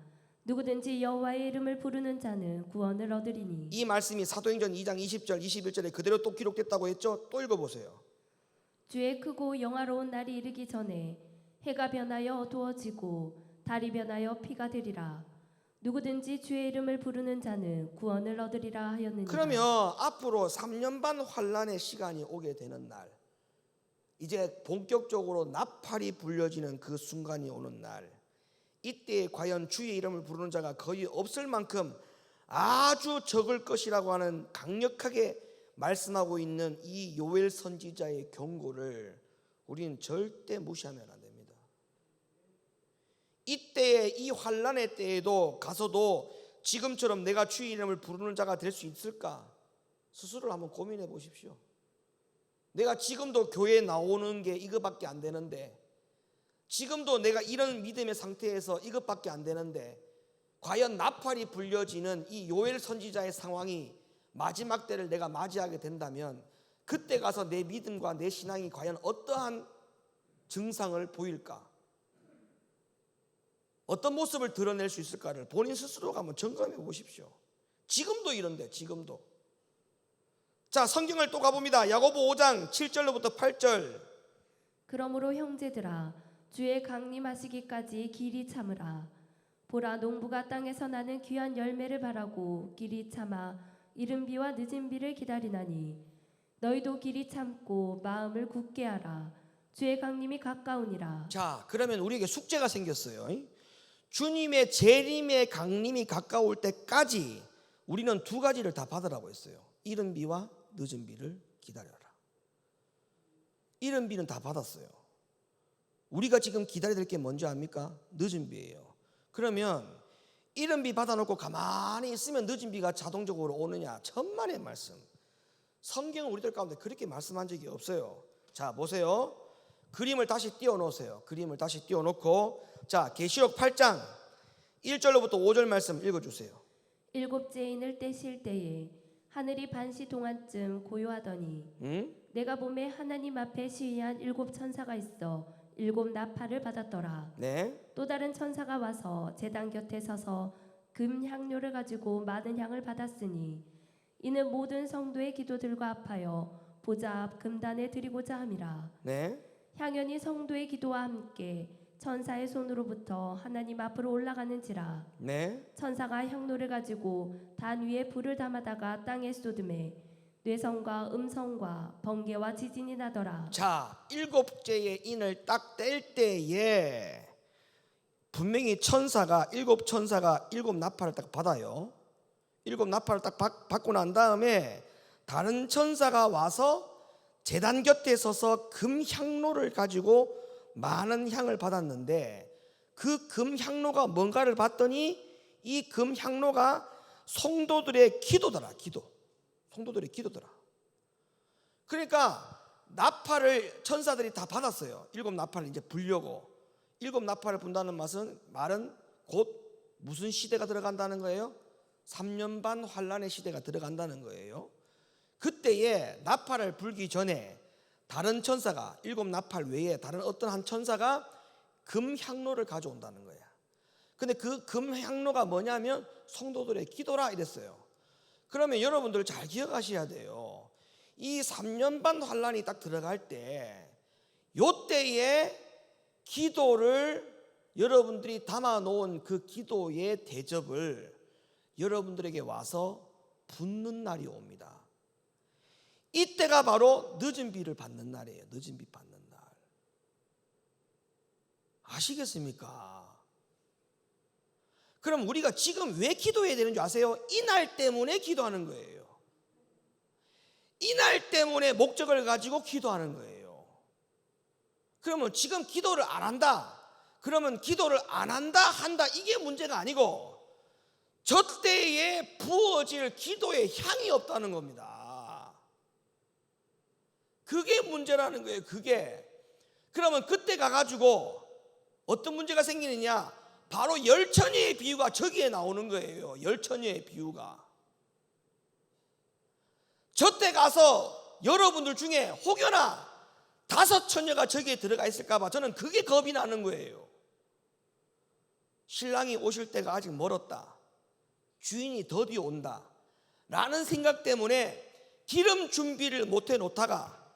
누구든지 여호와의 이름을 부르는 자는 구원을 얻으리니. 이 말씀이 사도행전 2장 20절 21절에 그대로 또 기록됐다고 했죠? 또 읽어보세요. 주의 크고 영화로운 날이 이르기 전에 해가 변하여 어두워지고 달이 변하여 피가 되리라. 누구든지 주의 이름을 부르는 자는 구원을 얻으리라 하였느니라. 그러면 앞으로 3년 반 환란의 시간이 오게 되는 날, 이제 본격적으로 나팔이 불려지는 그 순간이 오는 날, 이때 과연 주의 이름을 부르는 자가 거의 없을 만큼 아주 적을 것이라고 하는 강력하게 말씀하고 있는 이 요엘 선지자의 경고를 우리는 절대 무시하면 안 됩니다. 이때에, 이 환란의 때에도 가서도 지금처럼 내가 주의 이름을 부르는 자가 될 수 있을까? 스스로를 한번 고민해 보십시오. 내가 지금도 교회에 나오는 게 이것밖에 안 되는데, 지금도 내가 이런 믿음의 상태에서 이것밖에 안 되는데, 과연 나팔이 불려지는 이 요엘 선지자의 상황이 마지막 때를 내가 맞이하게 된다면 그때 가서 내 믿음과 내 신앙이 과연 어떠한 증상을 보일까? 어떤 모습을 드러낼 수 있을까를 본인 스스로가 한번 점검해 보십시오. 지금도 이런데, 지금도. 자, 성경을 또 가봅니다. 야고보 5장 7절로부터 8절. 그러므로 형제들아, 주의 강림하시기까지 길이 참으라. 보라, 농부가 땅에서 나는 귀한 열매를 바라고 길이 참아 이른 비와 늦은 비를 기다리나니 너희도 길이 참고 마음을 굳게 하라. 주의 강림이 가까우니라. 자, 그러면 우리에게 숙제가 생겼어요. 주님의 재림의 강림이 가까울 때까지 우리는 두 가지를 다 받으라고 했어요. 이른 비와 늦은 비를 기다려라. 이른 비는 다 받았어요. 우리가 지금 기다려야 될 게 뭔지 압니까? 늦은 비예요. 그러면 이른 비 받아놓고 가만히 있으면 늦은 비가 자동적으로 오느냐? 천만의 말씀. 성경은 우리들 가운데 그렇게 말씀한 적이 없어요. 자, 보세요. 그림을 다시 띄워놓으세요. 그림을 다시 띄워놓고, 자, 계시록 8장 1절로부터 5절 말씀 읽어주세요. 일곱째 인을 떼실 때에 하늘이 반시 동안쯤 고요하더니 내가 보매 하나님 앞에 시위한 7 천사가 있어 7 나팔을 받았더라. 네. 또 다른 천사가 와서 제단 곁에 서서 금 향료를 가지고 많은 향을 받았으니 이는 모든 성도의 기도들과 합하여 보좌 앞 금단에 드리고자 함이라. 네. 향연이 성도의 기도와 함께 천사의 손으로부터 하나님 앞으로 올라가는지라. 네. 천사가 향로를 가지고 단 위에 불을 담아다가 땅에 쏟음에 뇌성과 음성과 번개와 지진이 나더라. 자, 7개의 인을 딱 뗄 때에 분명히 천사가 일곱 나팔을 딱 받아요. 일곱 나팔을 딱 받고 난 다음에 다른 천사가 와서 제단 곁에 서서 금 향로를 가지고 많은 향을 받았는데, 그 금 향로가 뭔가를 봤더니 이 금 향로가 성도들의 기도더라. 성도들의 기도더라. 그러니까 나팔을 천사들이 다 받았어요. 일곱 나팔을 이제 불려고. 일곱 나팔을 분다는 말은 곧 무슨 시대가 들어간다는 거예요? 3년 반 환란의 시대가 들어간다는 거예요. 그때에 나팔을 불기 전에 다른 천사가, 일곱 나팔 외에 다른 어떤 한 천사가 금 향로를 가져온다는 거야. 근데 그 금 향로가 뭐냐면 성도들의 기도라 이랬어요. 그러면 여러분들 잘 기억하셔야 돼요. 이 3년 반 환란이 딱 들어갈 때, 요때에 기도를 여러분들이 담아 놓은 그 기도의 대접을 여러분들에게 와서 붓는 날이 옵니다. 이때가 바로 늦은 비를 받는 날이에요. 늦은 비 받는 날. 아시겠습니까? 그럼 우리가 지금 왜 기도해야 되는 줄 아세요? 이 날 때문에 기도하는 거예요. 이 날 때문에 목적을 가지고 기도하는 거예요. 그러면 지금 기도를 안 한다, 그러면 기도를 안 한다 이게 문제가 아니고, 저 때에 부어질 기도의 향이 없다는 겁니다. 그게 문제라는 거예요. 그게. 그러면 그때 가가지고 어떤 문제가 생기느냐, 바로 열처녀의 비유가 저기에 나오는 거예요. 열처녀의 비유가. 저때 가서 여러분들 중에 혹여나 5 처녀가 저기에 들어가 있을까 봐 저는 그게 겁이 나는 거예요. 신랑이 오실 때가 아직 멀었다, 주인이 더디 온다 라는 생각 때문에 기름 준비를 못 해놓다가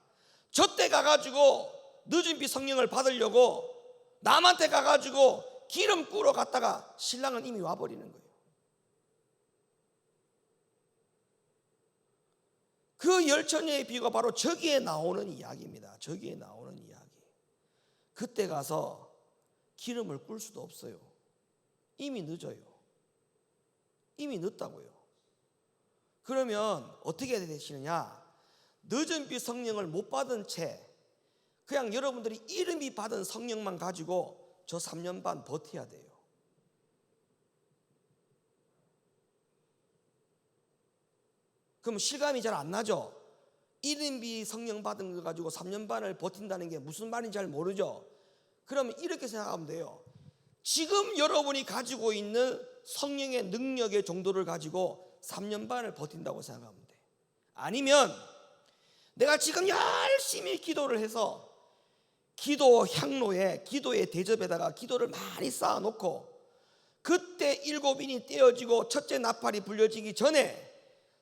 저때 가가지고 늦은 비 성령을 받으려고 남한테 가가지고 기름 꾸러 갔다가 신랑은 이미 와버리는 거예요. 그 열처녀의 비유가 바로 저기에 나오는 이야기입니다. 저기에 나오는 이야기. 그때 가서 기름을 꿀 수도 없어요. 이미 늦어요. 이미 늦다고요. 그러면 어떻게 해야 되시느냐, 늦은 비 성령을 못 받은 채 그냥 여러분들이 이름이 받은 성령만 가지고 저 3년 반 버텨야 돼요. 그럼 실감이 잘 안 나죠? 이름비 성령 받은 거 가지고 3년 반을 버틴다는 게 무슨 말인지 잘 모르죠? 그러면 이렇게 생각하면 돼요. 지금 여러분이 가지고 있는 성령의 능력의 정도를 가지고 3년 반을 버틴다고 생각하면 돼. 아니면 내가 지금 열심히 기도를 해서 기도 향로에, 기도의 대접에다가 기도를 많이 쌓아놓고 그때 7인이 떼어지고 첫째 나팔이 불려지기 전에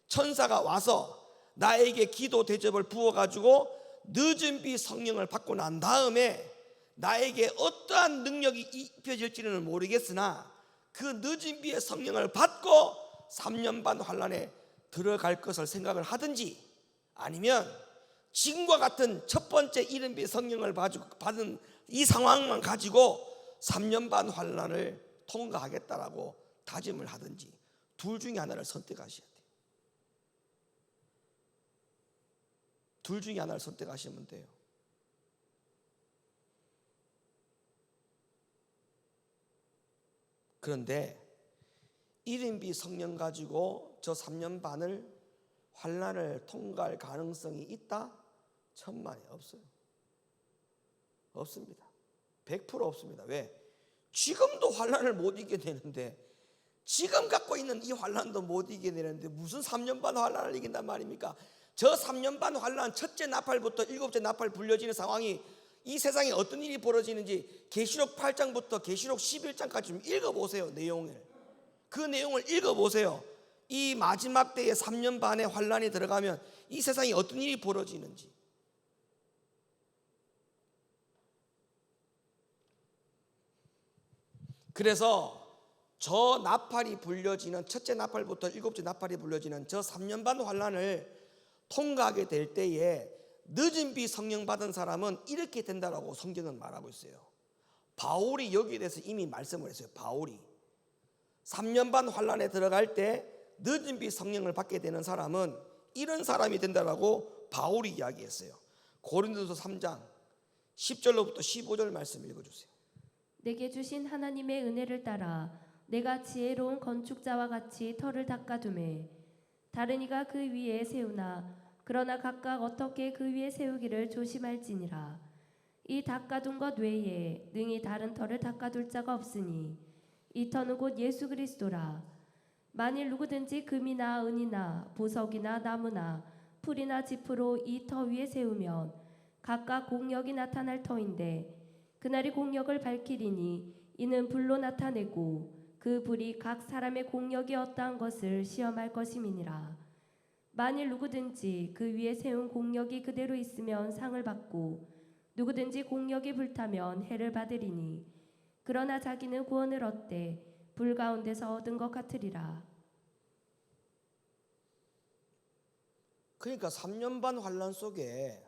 천사가 와서 나에게 기도 대접을 부어가지고 늦은 비 성령을 받고 난 다음에 나에게 어떠한 능력이 입혀질지는 모르겠으나 그 늦은 비의 성령을 받고 3년 반 환란에 들어갈 것을 생각을 하든지, 아니면 지금과 같은 첫 번째 이른 비 성령을 받은 이 상황만 가지고 3년 반 환란을 통과하겠다라고 다짐을 하든지, 둘 중에 하나를 선택하셔야 돼요. 둘 중에 하나를 선택하시면 돼요. 그런데 이른비 성령 가지고 저 3년 반을 환란을 통과할 가능성이 있다? 천만에 없어요. 없습니다. 100% 없습니다. 왜? 지금도 환란을 못 이겨내는데, 지금 갖고 있는 이 환란도 못 이겨내는데 무슨 3년 반 환란을 이긴단 말입니까? 저 3년 반 환란, 첫째 나팔부터 7째 나팔 불려지는 상황이 이 세상에 어떤 일이 벌어지는지 계시록 8장부터 계시록 11장까지 좀 읽어보세요. 내용을. 그 내용을 읽어보세요. 이 마지막 때에 3년 반의 환란이 들어가면 이 세상에 어떤 일이 벌어지는지. 그래서 저 나팔이 불려지는, 첫째 나팔부터 7째 나팔이 불려지는 저 3년 반 환란을 통과하게 될 때에 늦은 비 성령 받은 사람은 이렇게 된다라고 성경은 말하고 있어요. 바울이 여기에 대해서 이미 말씀을 했어요. 바울이 3년 반 환란에 들어갈 때 늦은 비 성령을 받게 되는 사람은 이런 사람이 된다라고 바울이 이야기했어요. 고린도서 3장 10절로부터 15절 말씀 읽어주세요. 내게 주신 하나님의 은혜를 따라 내가 지혜로운 건축자와 같이 터를 닦아두매 다른 이가 그 위에 세우나 그러나 각각 어떻게 그 위에 세우기를 조심할지니라. 이 닦아둔 것 외에 능히 다른 터를 닦아둘 자가 없으니 이 터는 곧 예수 그리스도라. 만일 누구든지 금이나 은이나 보석이나 나무나 풀이나 짚으로 이 터 위에 세우면 각각 공력이 나타날 터인데 그날이 공력을 밝히리니 이는 불로 나타내고 그 불이 각 사람의 공력이 어떠한 것을 시험할 것임이니라. 만일 누구든지 그 위에 세운 공력이 그대로 있으면 상을 받고 누구든지 공력이 불타면 해를 받으리니 그러나 자기는 구원을 얻되 불 가운데서 얻은 것 같으리라. 그러니까 3년 반 환란 속에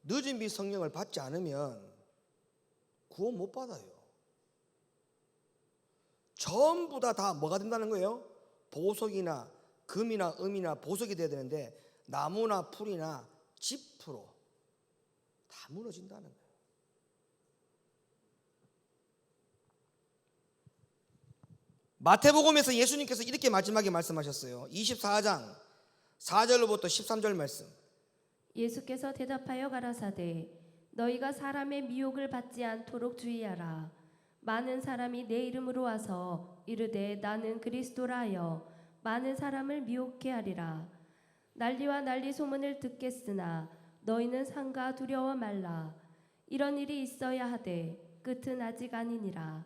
늦은 비 성령을 받지 않으면 구원 못 받아요. 전부 다 뭐가 된다는 거예요? 보석이나 금이나 음이나 보석이 돼야 되는데 나무나 풀이나 짚으로 다 무너진다는 거예요. 마태복음에서 예수님께서 이렇게 마지막에 말씀하셨어요. 24장 4절로부터 13절 말씀. 예수께서 대답하여 가라사대 너희가 사람의 미혹을 받지 않도록 주의하라. 많은 사람이 내 이름으로 와서 이르되 나는 그리스도라 하여 많은 사람을 미혹해 하리라. 난리와 난리 소문을 듣겠으나 너희는 삼가 두려워 말라. 이런 일이 있어야 하되 끝은 아직 아니니라.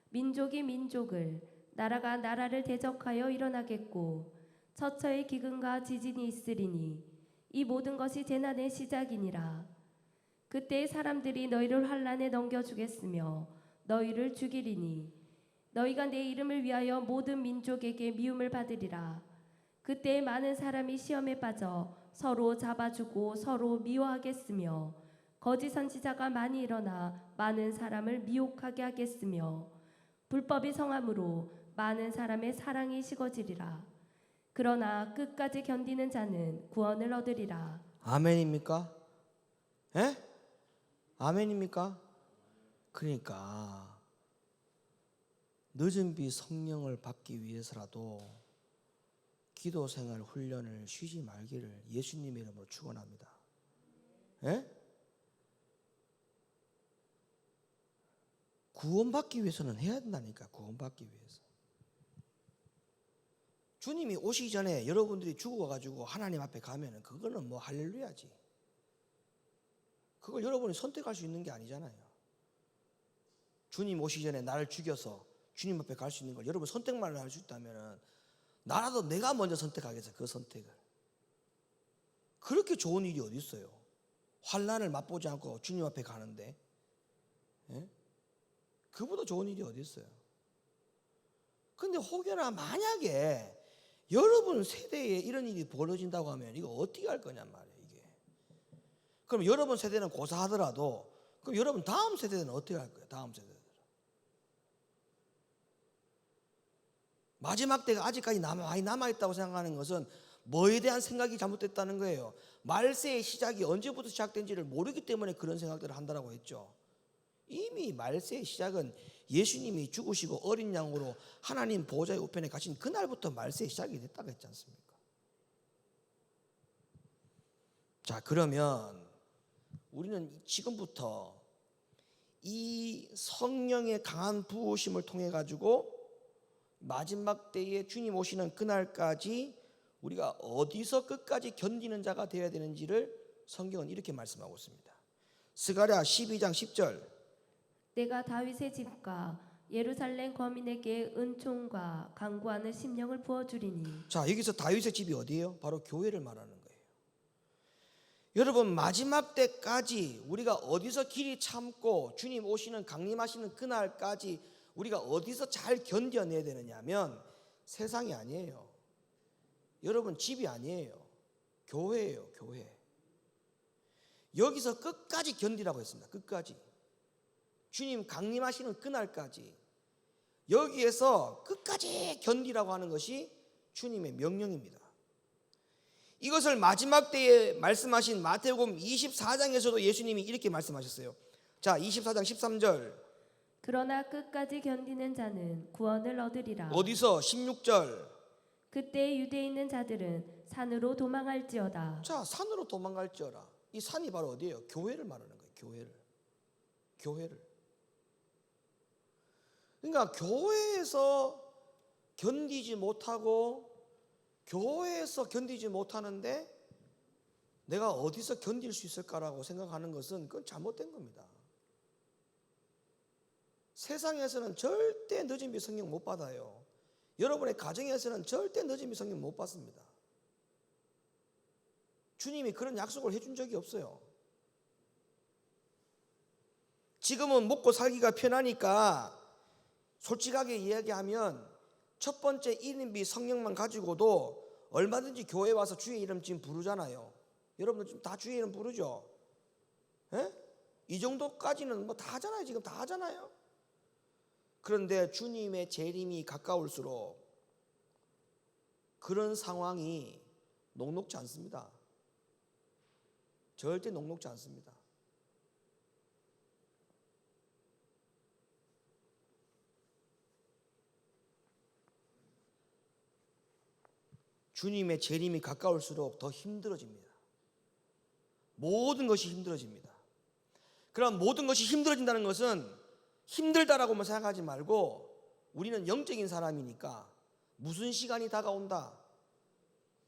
민족이 민족을 나라가 나라를 대적하여 일어나겠고 처처의 기근과 지진이 있으리니 이 모든 것이 재난의 시작이니라. 그때 사람들이 너희를 환난에 넘겨주겠으며 너희를 죽이리니 너희가 내 이름을 위하여 모든 민족에게 미움을 받으리라. 그때 많은 사람이 시험에 빠져 서로 잡아주고 서로 미워하겠으며 거짓 선지자가 많이 일어나 많은 사람을 미혹하게 하겠으며 불법이 성함으로 많은 사람의 사랑이 식어지리라. 그러나 끝까지 견디는 자는 구원을 얻으리라. 아멘입니까? 예? 아멘입니까? 그러니까 늦은 비 성령을 받기 위해서라도 기도 생활 훈련을 쉬지 말기를 예수님의 이름으로 축원합니다. 예? 구원받기 위해서는 해야 된다니까. 구원받기 위해서. 주님이 오시기 전에 여러분들이 죽어가지고 하나님 앞에 가면은 그거는 뭐 할렐루야지. 그걸 여러분이 선택할 수 있는 게 아니잖아요. 주님 오시기 전에 나를 죽여서 주님 앞에 갈 수 있는 걸 여러분 선택만 할 수 있다면은 나라도 내가 먼저 선택하겠어. 그 선택을. 그렇게 좋은 일이 어디 있어요? 환난을 맛보지 않고 주님 앞에 가는데, 예? 그보다 좋은 일이 어디 있어요? 근데 혹여나 만약에 여러분 세대에 이런 일이 벌어진다고 하면 이거 어떻게 할 거냔 말이에요. 이게. 그럼 여러분 세대는 고사하더라도 그럼 여러분 다음 세대는 어떻게 할 거예요? 다음 세대들은. 마지막 때가 아직까지 많이 남아있다고 생각하는 것은 뭐에 대한 생각이 잘못됐다는 거예요. 말세의 시작이 언제부터 시작된지를 모르기 때문에 그런 생각들을 한다고 했죠. 이미 말세의 시작은 예수님이 죽으시고 어린 양으로 하나님 보좌의 우편에 가신 그날부터 말세의 시작이 됐다고 했지 않습니까? 자, 그러면 우리는 지금부터 이 성령의 강한 부으심을 통해 가지고 마지막 때에 주님 오시는 그날까지 우리가 어디서 끝까지 견디는 자가 되어야 되는지를 성경은 이렇게 말씀하고 있습니다. 스가랴 12장 10절. 내가 다윗의 집과 예루살렘 거민에게 은총과 간구하는 심령을 부어주리니. 자, 여기서 다윗의 집이 어디예요? 바로 교회를 말하는 거예요. 여러분, 마지막 때까지 우리가 어디서 길이 참고 주님 오시는 강림하시는 그날까지 우리가 어디서 잘 견뎌내야 되느냐 하면 세상이 아니에요. 여러분, 집이 아니에요. 교회예요. 교회. 여기서 끝까지 견디라고 했습니다. 끝까지. 주님 강림하시는 그날까지 여기에서 끝까지 견디라고 하는 것이 주님의 명령입니다. 이것을 마지막 때에 말씀하신 마태복음 24장에서도 예수님이 이렇게 말씀하셨어요. 자, 24장 13절. 그러나 끝까지 견디는 자는 구원을 얻으리라. 어디서? 16절. 그때 유대에 있는 자들은 산으로 도망할지어다. 자, 산으로 도망갈지어라. 이 산이 바로 어디예요? 교회를 말하는 거예요. 교회를. 그러니까 교회에서 견디지 못하는데 내가 어디서 견딜 수 있을까라고 생각하는 것은 그건 잘못된 겁니다. 세상에서는 절대 늦은 비 성령 못 받아요. 여러분의 가정에서는 절대 늦은 비 성령 못 받습니다. 주님이 그런 약속을 해준 적이 없어요. 지금은 먹고 살기가 편하니까 솔직하게 이야기하면 첫 번째 1인비 성령만 가지고도 얼마든지 교회 와서 주의 이름 지금 부르잖아요. 여러분들 지금 다 주의 이름 부르죠? 에? 이 정도까지는 뭐 다 하잖아요. 지금 다 하잖아요. 그런데 주님의 재림이 가까울수록 그런 상황이 녹록지 않습니다. 절대 녹록지 않습니다. 주님의 재림이 가까울수록 더 힘들어집니다. 모든 것이 힘들어집니다. 그럼 모든 것이 힘들어진다는 것은 힘들다라고만 생각하지 말고 우리는 영적인 사람이니까 무슨 시간이 다가온다?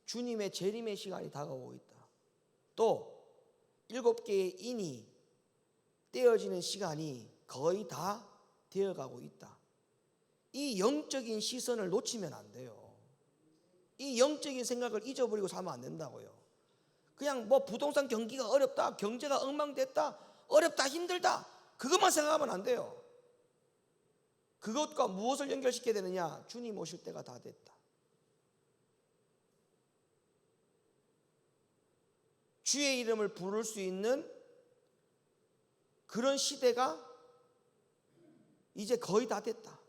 주님의 재림의 시간이 다가오고 있다. 또 7개의 인이 떼어지는 시간이 거의 다 되어가고 있다. 이 영적인 시선을 놓치면 안 돼요. 이 영적인 생각을 잊어버리고 살면 안 된다고요. 그냥 뭐 부동산 경기가 어렵다, 경제가 엉망됐다, 어렵다, 힘들다, 그것만 생각하면 안 돼요. 그것과 무엇을 연결시켜야 되느냐? 주님 오실 때가 다 됐다. 주의 이름을 부를 수 있는 그런 시대가 이제 거의 다 됐다.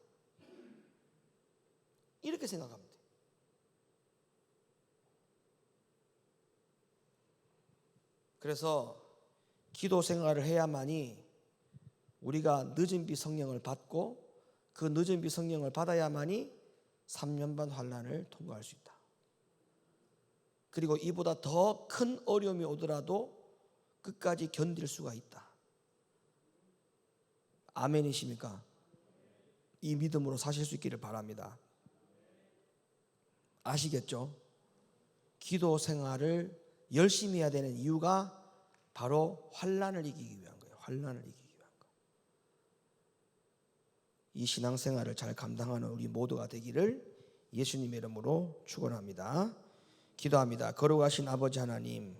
이렇게 생각합니다. 그래서 기도 생활을 해야만이 우리가 늦은 비 성령을 받고 그 늦은 비 성령을 받아야만이 3년 반 환난을 통과할 수 있다. 그리고 이보다 더 큰 어려움이 오더라도 끝까지 견딜 수가 있다. 아멘이십니까? 이 믿음으로 사실 수 있기를 바랍니다. 아시겠죠? 기도 생활을 열심히 해야 되는 이유가 바로 환난을 이기기 위한 거예요. 환난을 이기기 위한 거. 이 신앙생활을 잘 감당하는 우리 모두가 되기를 예수님의 이름으로 축원합니다. 기도합니다. 거룩하신 아버지 하나님,